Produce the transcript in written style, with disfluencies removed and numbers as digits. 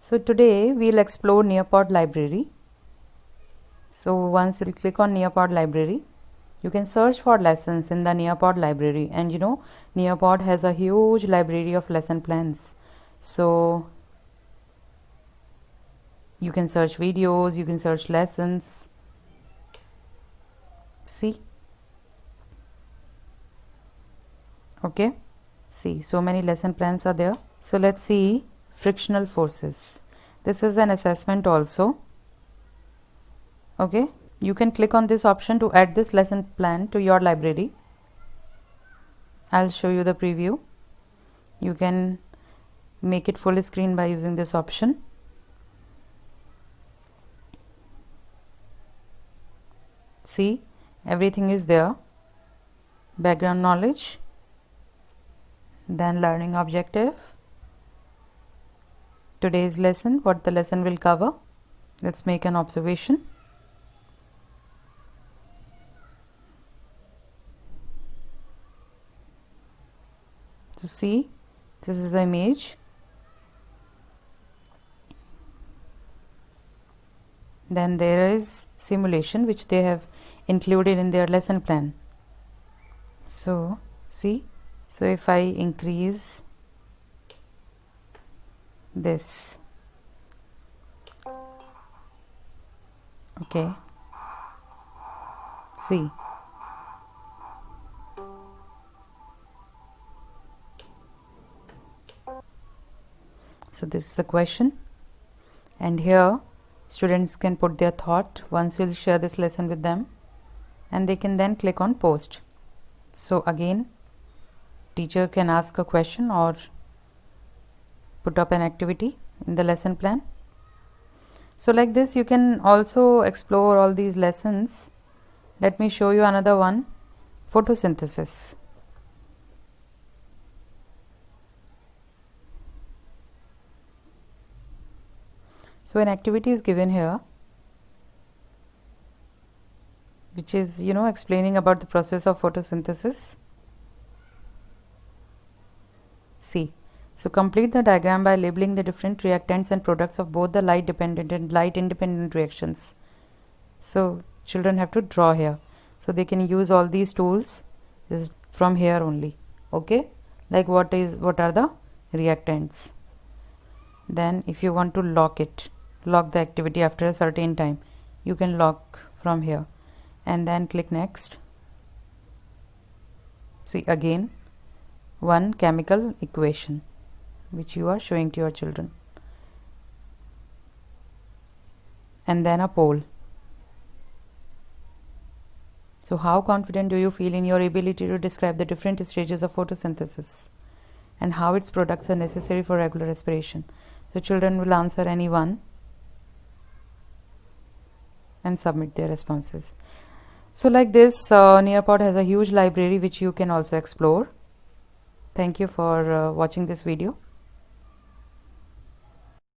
So today we'll explore Nearpod library. So once you click on Nearpod library, you can search for lessons in the Nearpod library, and Nearpod has a huge library of lesson plans. So you can search videos, you can search lessons. See? Okay? See, so many lesson plans are there. So let's see frictional forces. This is an assessment also. Okay? You can click on this option to add this lesson plan to your library. I'll show you the preview. You can make it full screen by using this option. See, everything is there. Background knowledge, then learning objective, today's lesson, what the lesson will cover. Let's make an observation. So see, this is the image. Then there is simulation which they have included in their lesson plan. So see, so if I increase this, okay, see, so this is the question, and here students can put their thought. Once we'll share this lesson with them, and they can then click on post. So again, teacher can ask a question or put up an activity in the lesson plan. So like this you can also explore all these lessons. Let me show you another one, photosynthesis. So an activity is given here which is explaining about the process of photosynthesis. See, so complete the diagram by labeling the different reactants and products of both the light dependent and light independent reactions. So children have to draw here, so they can use all these tools is from here only. Okay, like what are the reactants. Then if you want to lock the activity after a certain time, you can lock from here and then click next. See, again one chemical equation which you are showing to your children, and then a poll. So how confident do you feel in your ability to describe the different stages of photosynthesis and how its products are necessary for regular respiration? So children will answer any one and submit their responses. So like this, Nearpod has a huge library which you can also explore. Thank you for watching this video.